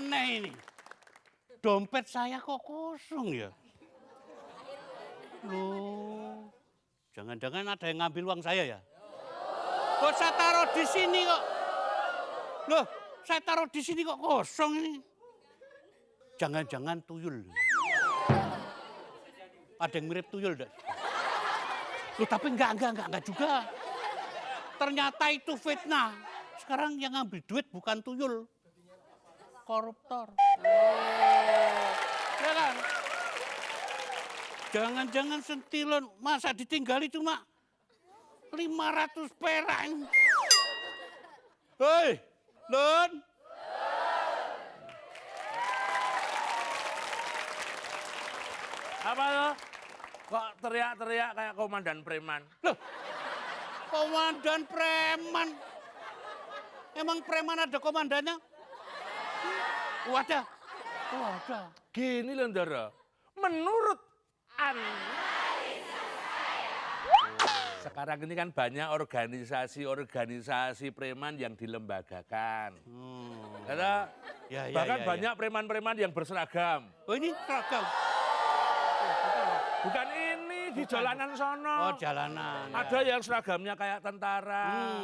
Aneh ini. Dompet saya kok kosong ya? Loh, jangan-jangan ada yang ngambil uang saya ya? Kok saya taruh di sini kok? Loh, saya taruh di sini kok kosong ini? Jangan-jangan tuyul. Ada yang mirip tuyul enggak? Loh, tapi enggak juga. Ternyata itu fitnah. Sekarang yang ngambil duit bukan tuyul. Koruptor. Ya kan? Jangan-jangan sentilon, masa ditinggali cuma 500 perak. Hei, Lon. Apa lo? Kok teriak-teriak kayak komandan preman? Loh, komandan preman. Emang preman ada komandannya? Wadah. Wadah. Gini loh, Ndara. Menurut sekarang ini kan banyak organisasi preman yang dilembagakan. Karena bahkan banyak preman-preman yang berseragam. Oh, ini seragam? Bukan ini, di jalanan sono. Oh, jalanan. Ada yang seragamnya kayak tentara.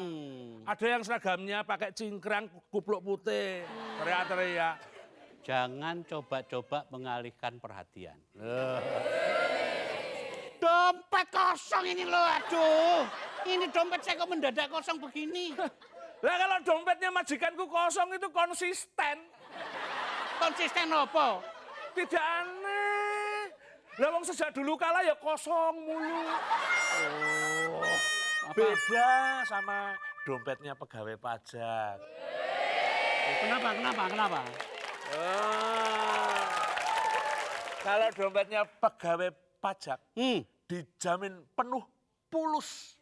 Ada yang seragamnya pakai cingkrang kupluk putih. Teriak-teriak. Jangan coba-coba mengalihkan perhatian. Dompet kosong ini loh, aduh. Ini dompet saya kok mendadak kosong begini. Lah kalau dompetnya majikanku kosong itu konsisten. Konsisten apa? Tidak aneh. Lah wong sejak dulu kala ya kosong mulu. Beda sama dompetnya pegawai pajak. Kenapa? Kalau dompetnya pegawai pajak, dijamin penuh pulus.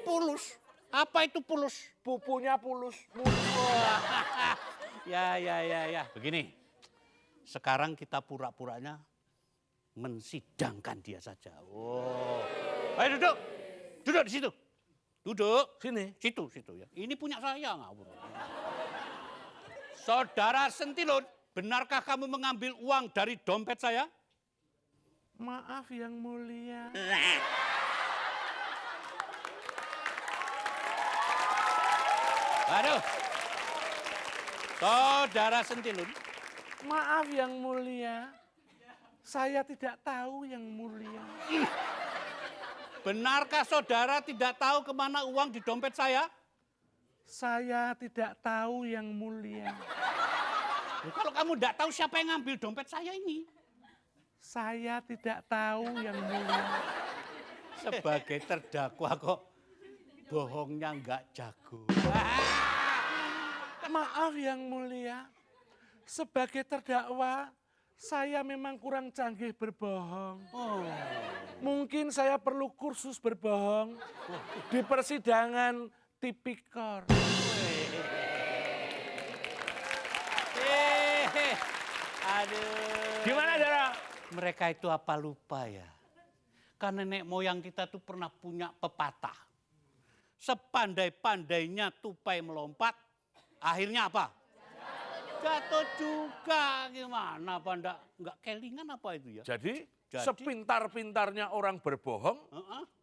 Pulus? Apa itu pulus? Pupunya pulus. Ya. Begini, sekarang kita pura-puranya mensidangkan dia saja. Oh, ayo duduk. Duduk di situ. Duduk. Sini. Situ ya. Ini punya saya ngawur. Saudara Sentilun, benarkah kamu mengambil uang dari dompet saya? Maaf yang mulia. Aduh. Saudara Sentilun. Maaf yang mulia. Saya tidak tahu yang mulia. Benarkah saudara tidak tahu kemana uang di dompet saya? Saya tidak tahu yang mulia. Kalau kamu tidak tahu siapa yang ngambil dompet saya ini? Saya tidak tahu yang mulia. Sebagai terdakwa kok bohongnya nggak jago. Maaf yang mulia. Sebagai terdakwa, saya memang kurang canggih berbohong. Mungkin saya perlu kursus berbohong di persidangan tipikor. Aduh. Gimana, Dara? Mereka itu apa lupa ya? Kan nenek moyang kita tuh pernah punya pepatah. Sepandai-pandainya tupai melompat, akhirnya apa? Jatuh juga. Gimana apa enggak kelingan apa itu ya? Jadi sepintar-pintarnya orang berbohong,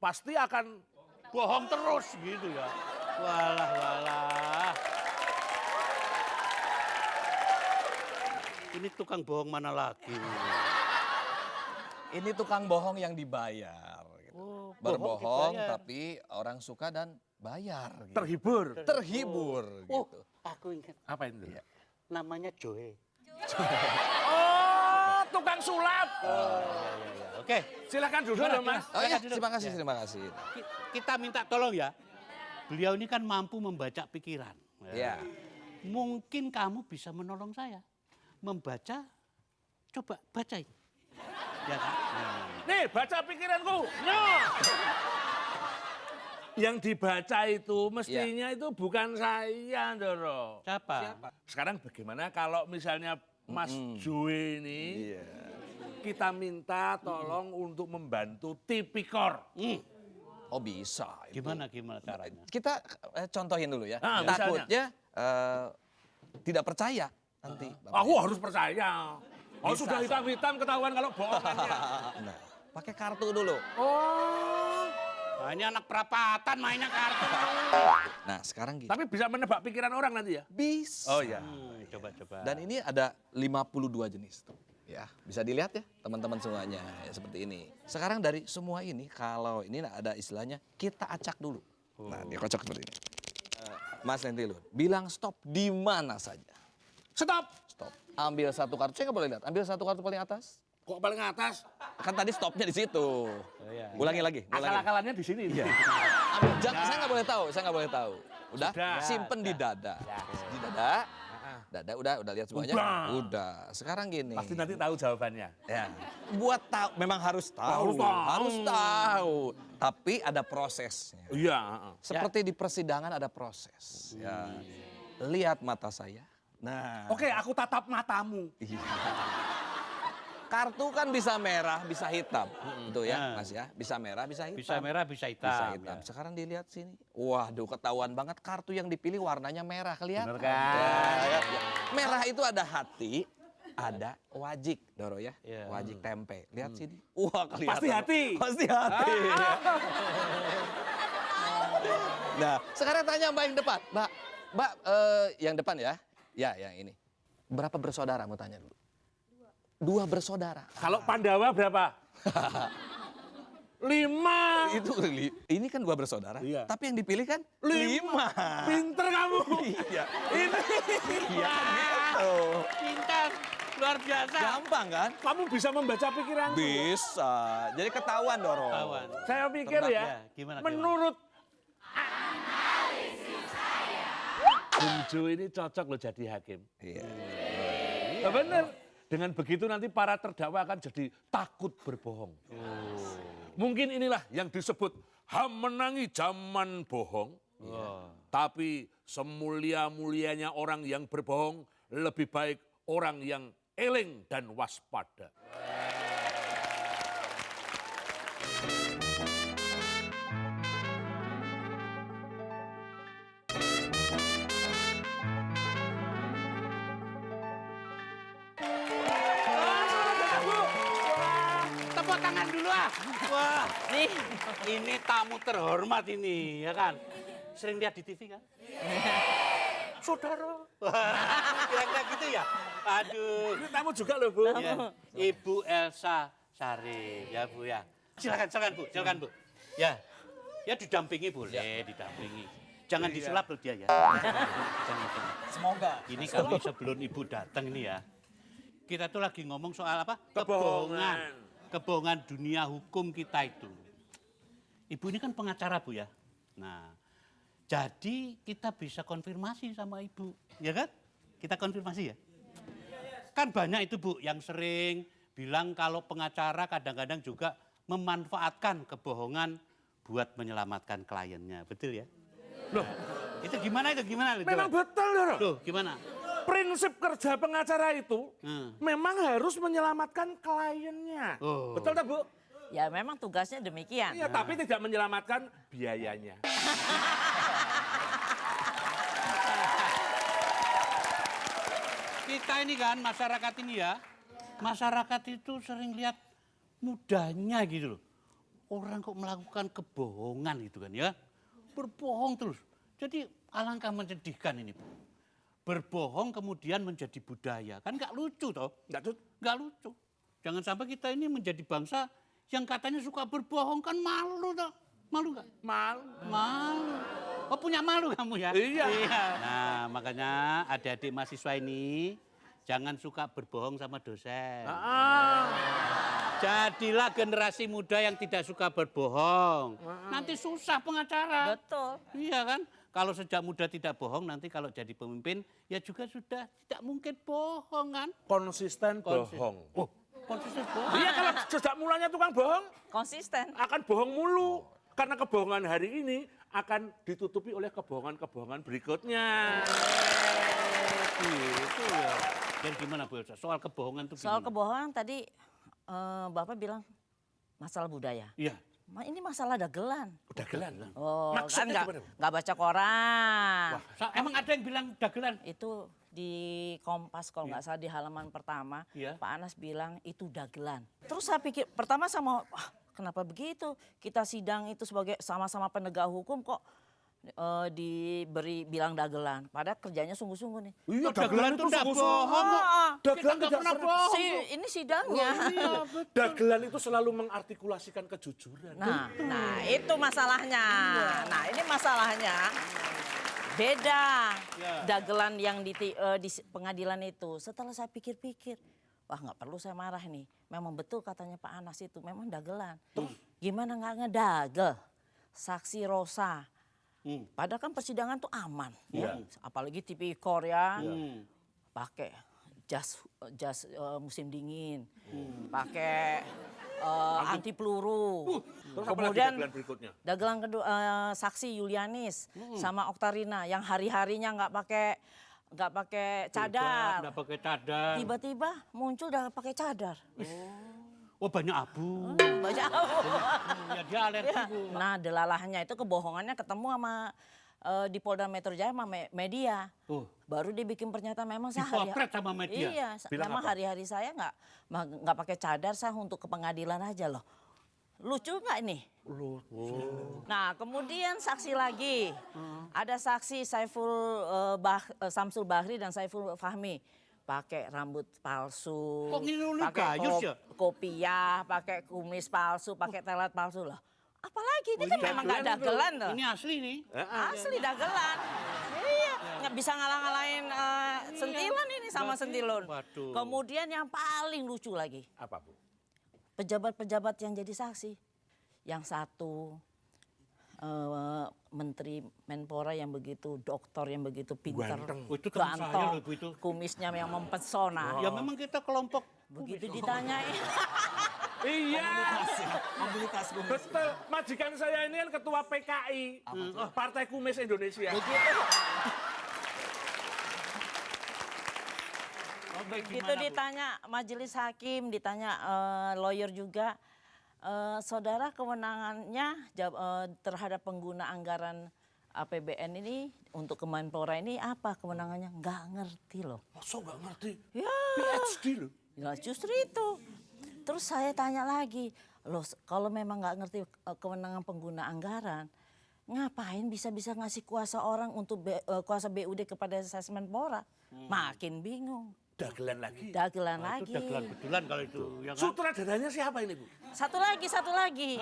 pasti akan bohong terus gitu ya. Walah. Ini tukang bohong mana lagi? Ini tukang bohong yang dibayar. Gitu. Oh, Berbohong dibayar. tapi orang suka dan bayar. Gitu. terhibur. Terhibur Oh, gitu. aku ingat. Apa itu? Namanya Joe. Oh, tukang sulap. Oke, Silakan duduk, Mas. Oh iya, duduk. terima kasih. kita minta tolong ya. Beliau ini kan mampu membaca pikiran. Ya. Mungkin kamu bisa menolong saya. Membaca, coba bacain. Ya kan? Nih, baca pikiranku. Nah. Yang dibaca itu mestinya itu bukan saya, Ndoro. Siapa? Sekarang bagaimana kalau misalnya Mas Joe ini kita minta tolong untuk membantu tipikor. Oh bisa. Itu. Gimana caranya? Kita contohin dulu ya. Ah, Takutnya tidak percaya nanti. Bapak Aku Ibu. harus percaya. Oh, Bisa, sudah hitam-hitam ketahuan kalau bohongannya. Nah, pakai kartu dulu. Oh. Nah, ini anak perapatan mainnya kartu. Nah, sekarang gini. Tapi bisa menebak pikiran orang nanti ya? Bisa. Oh iya. Coba-coba. Dan ini ada 52 jenis tuh. Ya, bisa dilihat ya teman-teman semuanya ya, seperti ini. Sekarang dari semua ini kalau ini ada istilahnya kita acak dulu. Nah, dia kocok seperti ini. Mas Nentilun, bilang stop di mana saja. Stop. Stop. Ambil satu kartu, saya nggak boleh lihat. Ambil satu kartu paling atas. Kok paling atas? Kan tadi stopnya di situ. iya. Ulangi lagi. Akal-akalannya di sini. Iya. Ambil, saya nggak boleh tahu, saya nggak boleh tahu. Udah, Sudah. simpen di dada. Di dada. Dada udah lihat semuanya. Udah. Sekarang gini. Pasti nanti tahu jawabannya. Ya. Buat tahu memang harus tahu. Harus tahu. Harus tahu. Tapi ada prosesnya. Iya. Seperti di persidangan ada proses. Ya. Lihat mata saya. Nah. Oke, aku tatap matamu. Iya. Kartu kan bisa merah, bisa hitam. Itu ya, Mas ya. Bisa merah, bisa hitam. Bisa merah, bisa hitam. Bisa hitam. Ya. Sekarang dilihat sini. Waduh, ketahuan banget kartu yang dipilih warnanya merah, kelihatan. Bener kan? Ya. Merah itu ada hati, ada wajik, Doro ya. Iya. Wajik tempe. Lihat sini. Wah, kelihatan. Pasti hati. Pasti hati. Nah, sekarang tanya Mbak yang depan. Mbak yang depan ya. Ya, yang ini. Berapa bersaudara mau tanya dulu? Dua bersaudara. Kalau Pandawa berapa? 5. Ini kan dua bersaudara. Iya. Tapi yang dipilih kan 5. Pinter kamu. Iya. Ini. Iya kan gitu. Pintar, luar biasa. Gampang kan? Kamu bisa membaca pikiran. Bisa. Jadi ketahuan Doro. Ketahuan. Saya pikir Tebak ya, ya, gimana? menurut Bung Jo ini cocok loh jadi hakim. Iya. Nah, bener. Dengan begitu nanti para terdakwa akan jadi takut berbohong. Mungkin inilah yang disebut HAM menangi zaman bohong. Tapi semulia-mulianya orang yang berbohong, lebih baik orang yang eling dan waspada. Tepuk tangan dulu ah. Wah, nih ini tamu terhormat ini, ya kan? Sering lihat di TV kan? Saudara. Kira-kira gitu ya? Aduh. Ini tamu juga loh, Bu. Ya. Ibu Elsa Sarif, ya Bu ya. Silakan Bu, silakan Bu. Ya, ya didampingi boleh, didampingi. Jangan disulap loh dia ya. Jangan. Semoga. Ini kami sebelum Ibu datang ini ya. Kita tuh lagi ngomong soal apa? Kebohongan. Kebohongan dunia hukum kita itu. Ibu ini kan pengacara Bu ya. Nah, jadi kita bisa konfirmasi sama Ibu, ya kan? Kita konfirmasi ya. Kan banyak itu Bu yang sering bilang kalau pengacara kadang-kadang juga memanfaatkan kebohongan buat menyelamatkan kliennya, betul ya? Loh, Itu gimana itu? memang betul, Doro. Loh, gimana? Prinsip kerja pengacara itu Hmm. memang harus menyelamatkan kliennya. Oh. Betul tak, Bu? Ya memang tugasnya demikian. Iya, tapi tidak menyelamatkan biayanya. Kita ini kan masyarakat ini ya, masyarakat itu sering lihat mudahnya gitu loh. Orang kok melakukan kebohongan gitu kan ya, berbohong terus. Jadi alangkah menyedihkan ini Bu. Berbohong kemudian menjadi budaya, kan nggak lucu toh? Nggak lucu. Jangan sampai kita ini menjadi bangsa yang katanya suka berbohong, kan malu toh? Malu nggak? Malu. Malu. Oh punya malu kamu ya? Iya. Nah makanya adik-adik mahasiswa ini jangan suka berbohong sama dosen. Jadilah generasi muda yang tidak suka berbohong. Nanti susah pengacara. Betul. Iya kan? Kalau sejak muda tidak bohong, nanti kalau jadi pemimpin ya juga sudah tidak mungkin bohong kan? Konsisten bohong. Oh, konsisten bohong. Iya, kalau sejak mulanya tukang bohong Konsisten. akan bohong mulu. Karena kebohongan hari ini akan ditutupi oleh kebohongan-kebohongan berikutnya. Gitu ya. Dan gimana Bu Elsa? Soal kebohongan itu Soal gimana? kebohongan tadi Bapak bilang masalah budaya. Iya. Ini masalah dagelan. Dagelan. Oh, Maksudnya kan gimana, Bu? nggak baca koran. Emang ada yang bilang dagelan? Itu di Kompas kalau nggak salah di halaman pertama, Iya. Pak Anas bilang itu dagelan. Terus saya pikir pertama sama, wah, kenapa begitu? Kita sidang itu sebagai sama-sama penegak hukum kok diberi bilang dagelan. Padahal kerjanya sungguh-sungguh nih. Iya, Dagelan itu enggak sungguh-sungguh. bohong kok. Dagelan Kita nggak tidak pernah pernah. bohong. Ini sidangnya. Dagelan itu selalu mengartikulasikan kejujuran. Nah itu masalahnya. Nah ini masalahnya. Beda dagelan yang di pengadilan itu. Setelah saya pikir-pikir, wah nggak perlu saya marah nih. Memang betul katanya Pak Anas itu, memang dagelan. Gimana nggak ngedagel? Saksi Rosa. Padahal kan persidangan tuh aman. Apalagi tipikor ya. Pakai jas musim dingin. Pakai anti peluru. Terus apa lagi Kemudian dagelan berikutnya? dagelan kedua saksi Yulianis sama Oktarina yang hari-harinya nggak pakai cadar. Nggak pakai cadar. Tiba-tiba muncul udah pakai cadar. Oh banyak abu. Baca Ya dia alergi, Bu. Nah, delalahnya itu kebohongannya ketemu sama di Polda Metro Jaya sama media. Oh. Baru dibikin pernyataan memang saya Dipotret sama media? Iya, Bilang memang apa? hari-hari saya nggak pakai cadar, saya untuk ke pengadilan aja loh. Lucu nggak ini? Nah, kemudian saksi lagi. Ada saksi Samsul Bahri dan Saiful Fahmi. Pakai rambut palsu. Kok ngilu-ngilu pakai gayus ya? kopiah, pakai kumis palsu, pakai telat palsu lah. Apalagi ini kan memang nggak dagelan loh. Ini asli nih. Asli dagelan. Iya, nggak bisa ngalah-ngalahin sentilan ini sama sentilun. Waduh. Kemudian yang paling lucu lagi, Apa, Bu? pejabat-pejabat yang jadi saksi. Yang satu Menteri Menpora yang begitu, doktor yang begitu pintar, Ganteng. Oh, itu teman saya loh, Bu, itu. kumisnya yang mempesona. Ya memang kita kelompok. Begitu ditanyain, Iya. Mobilitas kumis. Betul. Majikan saya ini kan ketua PKI. Partai Kumis Indonesia. itu ditanya majelis hakim, ditanya lawyer juga. Saudara kewenangannya terhadap pengguna anggaran APBN ini untuk Kemenpora ini apa kewenangannya? Nggak ngerti loh. Masa nggak ngerti? Ya, PhD loh. ya justru itu. Terus saya tanya lagi, loh kalau memang nggak ngerti kewenangan pengguna anggaran, ngapain bisa-bisa ngasih kuasa orang untuk kuasa BUD kepada Menpora? Makin bingung. Dagelan lagi. Dagelan Itu lagi. dagelan betulan kalau itu. Ya kan? Sutradaranya siapa ini, Bu? Satu lagi.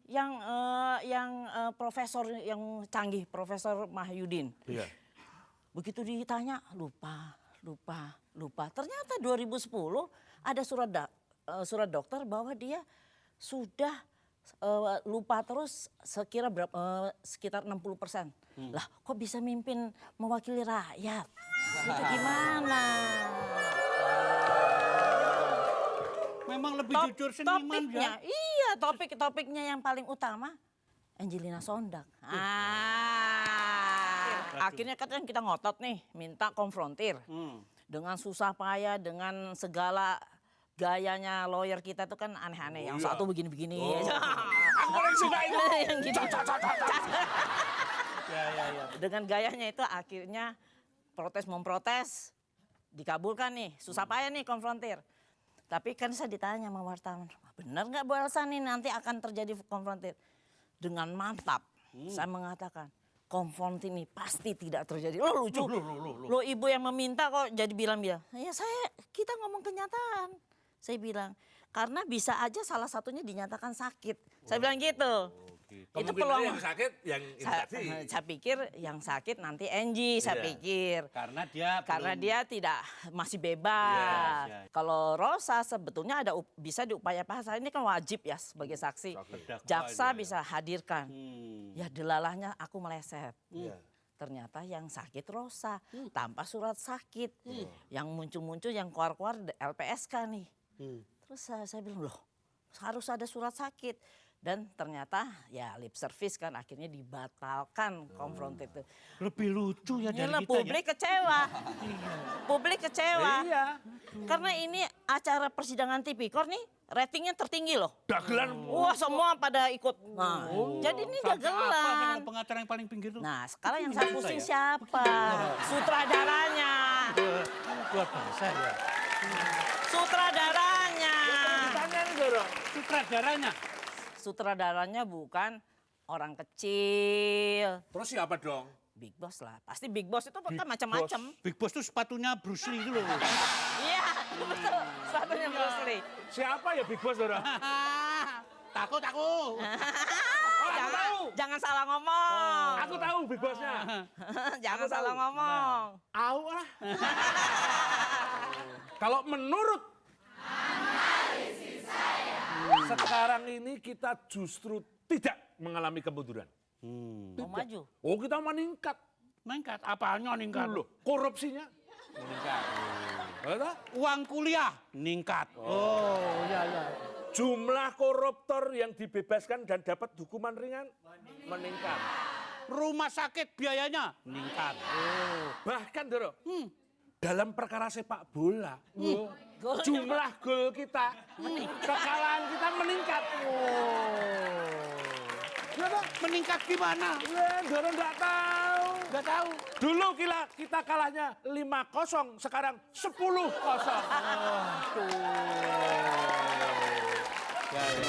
Yang profesor yang canggih, Profesor Mahyudin. Iya. Begitu ditanya, lupa. Ternyata 2010 ada surat dokter bahwa dia sudah lupa terus sekitar 60%. Lah kok bisa mimpin mewakili rakyat? Itu gimana? Memang lebih jujur seniman Topiknya, ya. iya topiknya yang paling utama Angelina Sondak. Akhirnya kan kita ngotot nih, minta konfrontir. Dengan susah payah, dengan segala gayanya lawyer kita tuh kan aneh-aneh. Yang satu begini-begini. Aku yang suka itu. Yang gitu. Dengan gayanya itu akhirnya memprotes, dikabulkan nih. Susah payah nih konfrontir. Tapi kan saya ditanya sama wartawan, benar nggak Bu Elsa nih nanti akan terjadi konfrontir? Dengan mantap, saya mengatakan, konfrontir ini pasti tidak terjadi. Loh lucu, lo ibu yang meminta kok jadi bilang, ya kita ngomong kenyataan. Saya bilang, karena bisa aja salah satunya dinyatakan sakit. Saya bilang gitu. Itu peluang. Yang sakit, yang infeksi. Saya pikir yang sakit nanti Angie, saya pikir. Karena dia tidak masih bebas. Iya. Kalau Rosa sebetulnya bisa diupayakan. Ini kan wajib ya sebagai saksi. Jaksa bisa hadirkan. Ya delalahnya aku meleset. Ternyata yang sakit Rosa tanpa surat sakit. Yang muncul-muncul yang keluar-keluar LPSK nih. Terus saya bilang loh harus ada surat sakit. Dan ternyata ya lip service kan akhirnya dibatalkan konfrontir itu. lebih lucu ya dari Yalah, kita publik kecewa. Publik kecewa. Iya. Karena ini acara persidangan tipikor nih ratingnya tertinggi loh. Dagelan. Wah, semua pada ikut. Nah, jadi ini Sampai apa sih dagelan. kalau pengacara yang paling pinggir tuh? Nah, sekarang yang saya pusing siapa? Sutradaranya. Luar biasa ya. Sutradaranya. Tanya nih Doro. Sutradaranya. Sutradaranya bukan orang kecil. Terus siapa dong? Big Boss lah. Pasti Big Boss itu kan macam-macam. Big Boss tuh sepatunya Bruce Lee itu loh. Iya, betul. Satunya Bruce Lee. Siapa ya Big Boss Doro? Takut aku. Jangan salah ngomong. Aku tahu Big Bossnya. Jangan salah ngomong. Au ah. Kalau menurut sekarang ini kita justru tidak mengalami kemunduran. Mau maju. Oh kita meningkat. Meningkat, apanya meningkat? Loh, korupsinya meningkat. Betul? Uang kuliah meningkat. Oh, iya iya. Jumlah koruptor yang dibebaskan dan dapat hukuman ringan meningkat. Rumah sakit biayanya meningkat. Bahkan Doro, dalam perkara sepak bola, Gol. jumlah gol kita, kekalahan kita meningkat. Meningkat gimana? Doro nggak tahu. Nggak tahu. Dulu kita kalahnya 5-0, sekarang 10-0. Ya, ya.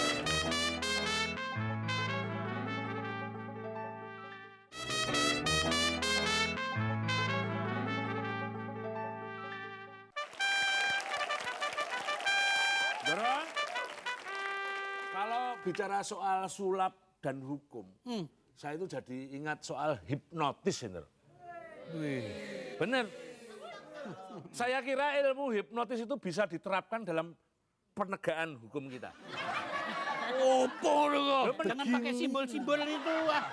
Doro, kalau bicara soal sulap dan hukum, saya itu jadi ingat soal hipnotis, Doro. Bener. Saya kira ilmu hipnotis itu bisa diterapkan dalam penegakan hukum kita. Opo loh. Jangan pakai simbol-simbol itu. Ah.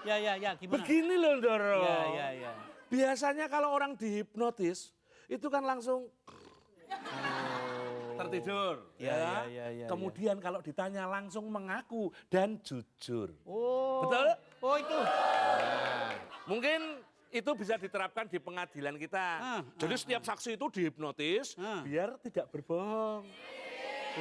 Ya, ya, ya. Gimana? Begini loh, Doro. Ya, ya, ya. Biasanya kalau orang dihipnotis, itu kan langsung tertidur. Ya, ya, ya, Kemudian kalau ditanya langsung mengaku dan jujur. Oh. Betul? Oh, itu. Mungkin itu bisa diterapkan di pengadilan kita. Jadi setiap saksi itu dihipnotis biar tidak berbohong.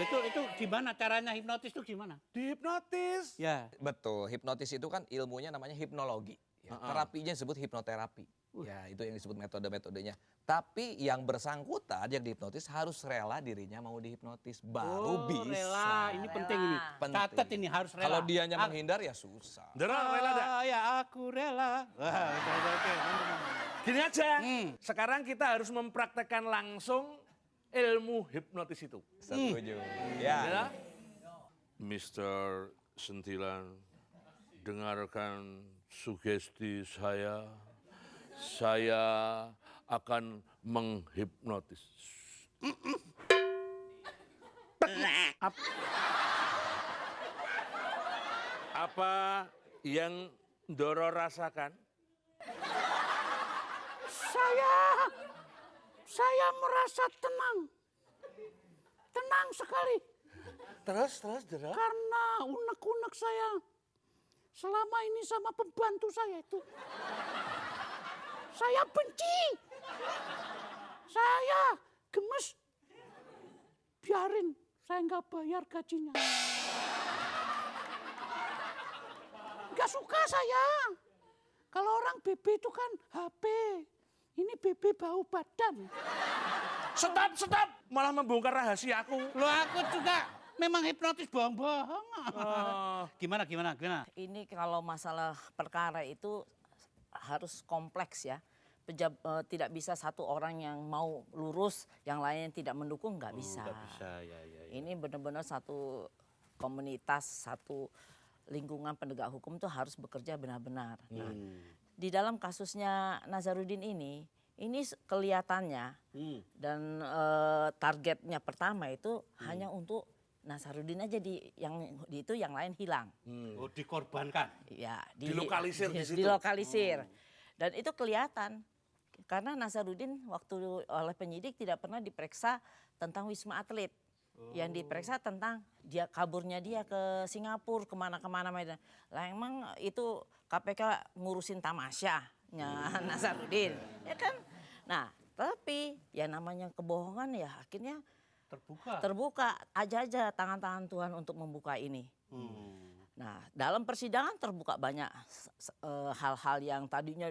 Itu gimana caranya hipnotis itu gimana? Dihipnotis. Ya. Betul, hipnotis itu kan ilmunya namanya hipnologi. Ya, terapinya disebut hipnoterapi. Ya, itu yang disebut metode-metodenya. Tapi yang bersangkutan yang dihipnotis harus rela dirinya mau dihipnotis baru bisa. Rela. Ini penting ini. Penting. Catat ini harus rela. Kalau dianya menghindar ya susah. Doro, rela dah? Ya aku rela. Wah, oke. Gini aja, sekarang kita harus mempraktekkan langsung ilmu hipnotis itu. Setuju. Ya. Mr. Sentilan, dengarkan sugesti saya. Saya akan menghipnotis. Apa yang Doro rasakan? Saya merasa tenang. Tenang sekali. Terus, Doro? Karena unek-unek saya selama ini sama pembantu saya itu. Saya benci. Saya gemes. Biarin, saya nggak bayar gajinya. Nggak suka saya. Kalau orang BB itu kan HP. Ini BB bau badan. Stop! Malah membongkar rahasiaku. Loh aku juga memang hipnotis bohong-bohong. Gimana? Ini kalau masalah perkara itu harus kompleks ya. Tidak bisa satu orang yang mau lurus, yang lain tidak mendukung, nggak bisa. Nggak bisa, ya. Ini benar-benar satu komunitas, satu lingkungan penegak hukum itu harus bekerja benar-benar. Nah, di dalam kasusnya Nazarudin ini kelihatannya dan targetnya pertama itu hanya untuk Nazarudin aja yang lain hilang. Oh, dikorbankan. Ya, Dilokalisir di situ. Dilokalisir. Dan itu kelihatan karena Nazarudin waktu oleh penyidik tidak pernah diperiksa tentang Wisma Atlet. Yang diperiksa tentang kaburnya dia ke Singapura, kemana-kemana. Lah emang itu KPK ngurusin tamasyahnya Nazarudin, ya kan? Nah, tapi ya namanya kebohongan ya akhirnya Terbuka aja tangan-tangan Tuhan untuk membuka ini. Nah, dalam persidangan terbuka banyak hal-hal yang tadinya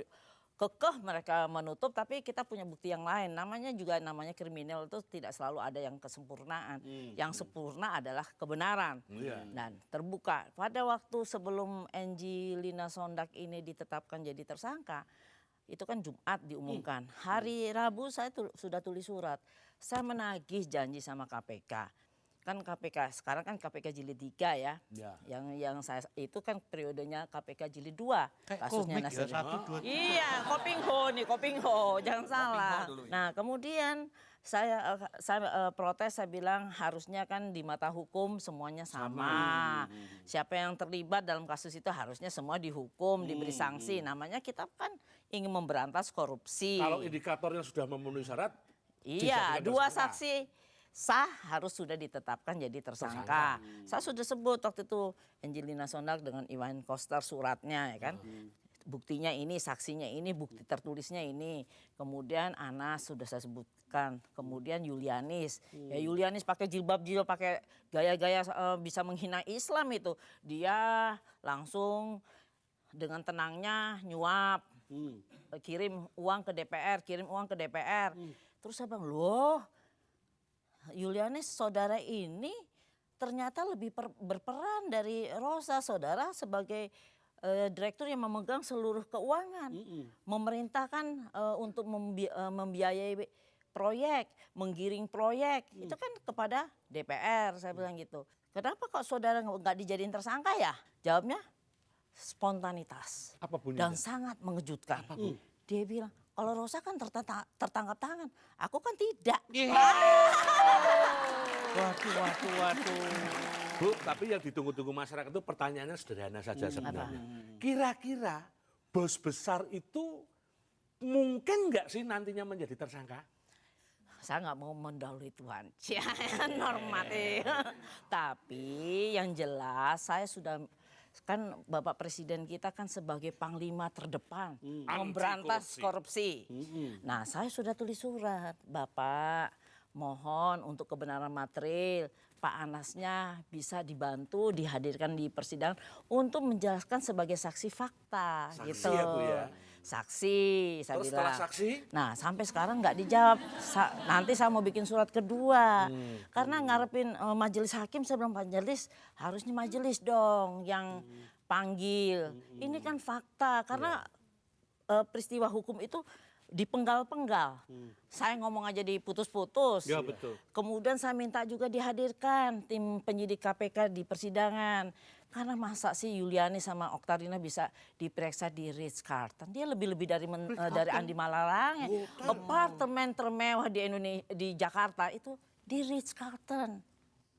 kekeh mereka menutup, tapi kita punya bukti yang lain. Namanya kriminal itu tidak selalu ada yang kesempurnaan. Yang sempurna adalah kebenaran. Dan terbuka. Pada waktu sebelum Angelina Sondag ini ditetapkan jadi tersangka, itu kan Jumat diumumkan. Hari Rabu saya sudah tulis surat. Saya menagih janji sama KPK. Kan KPK sekarang kan KPK jilid 3 ya. Yang saya itu kan periodenya KPK jilid 2 kasusnya Nasir. Iya, Kopingho, jangan salah. Nah, kemudian saya protes, saya bilang harusnya kan di mata hukum semuanya sama. Siapa yang terlibat dalam kasus itu harusnya semua dihukum, diberi sanksi. Namanya kita kan ingin memberantas korupsi. Kalau indikatornya sudah memenuhi syarat, iya, 2 saksi sah harus sudah ditetapkan jadi tersangka. Saya sudah sebut waktu itu Angelina Sondag dengan Iwan Koster suratnya ya kan. Buktinya ini, saksinya ini, bukti tertulisnya ini. Kemudian Anas sudah saya sebutkan. Kemudian Yulianis. Ya Yulianis pakai jilbab, pakai gaya-gaya bisa menghina Islam itu. Dia langsung dengan tenangnya nyuap. Kirim uang ke DPR. Terus saya bilang, loh Yulianis saudara ini ternyata lebih berperan dari Rosa. Saudara sebagai direktur yang memegang seluruh keuangan. Memerintahkan untuk membiayai proyek, menggiring proyek. Itu kan kepada DPR, saya bilang gitu. Kenapa kok saudara nggak dijadiin tersangka ya? Jawabnya spontanitas. apa bunyinya? Dan sangat mengejutkan. Dia bilang, kalau Rosa kan tertangkap tangan, aku kan tidak. Waduh. Bu, tapi yang ditunggu-tunggu masyarakat itu pertanyaannya sederhana saja sebenarnya. Kira-kira bos besar itu mungkin nggak sih nantinya menjadi tersangka? Saya nggak mau mendahului Tuhan, normatif. Tapi yang jelas saya sudah, kan Bapak Presiden kita kan sebagai panglima terdepan memberantas korupsi. Nah, saya sudah tulis surat, Bapak mohon untuk kebenaran material Pak Anasnya bisa dibantu dihadirkan di persidangan untuk menjelaskan sebagai saksi fakta. Saksi gitu. ya, Bu, ya? Saksi, saya Terus bilang. setelah saksi? Nah, sampai sekarang nggak dijawab. Nanti saya mau bikin surat kedua. Karena ngarepin majelis hakim, saya bilang majelis, harusnya majelis dong yang panggil. Ini kan fakta, karena peristiwa hukum itu dipenggal-penggal. Saya ngomong aja diputus-putus. Ya, betul. Kemudian saya minta juga dihadirkan tim penyidik KPK di persidangan. Karena masa sih Yuliani sama Oktarina bisa diperiksa di Ritz-Carlton. Dia lebih-lebih dari Andi Malarang. Apartemen termewah di Jakarta itu di Ritz-Carlton.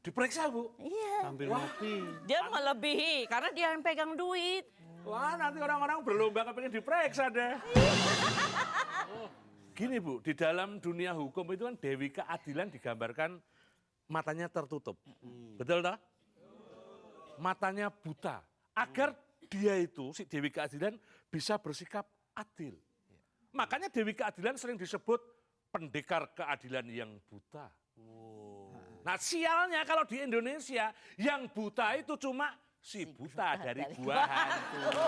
Diperiksa, Bu? Iya. Sambil ngopi. Dia melebihi karena dia yang pegang duit. Wah, nanti orang-orang berlomba kepengen diperiksa deh. Gini, Bu, di dalam dunia hukum itu kan Dewi Keadilan digambarkan matanya tertutup. Betul tak? Matanya buta. Agar dia itu, si Dewi Keadilan, bisa bersikap adil. Makanya Dewi Keadilan sering disebut pendekar keadilan yang buta. Nah, sialnya kalau di Indonesia, yang buta itu cuma si buta dari gua hantu.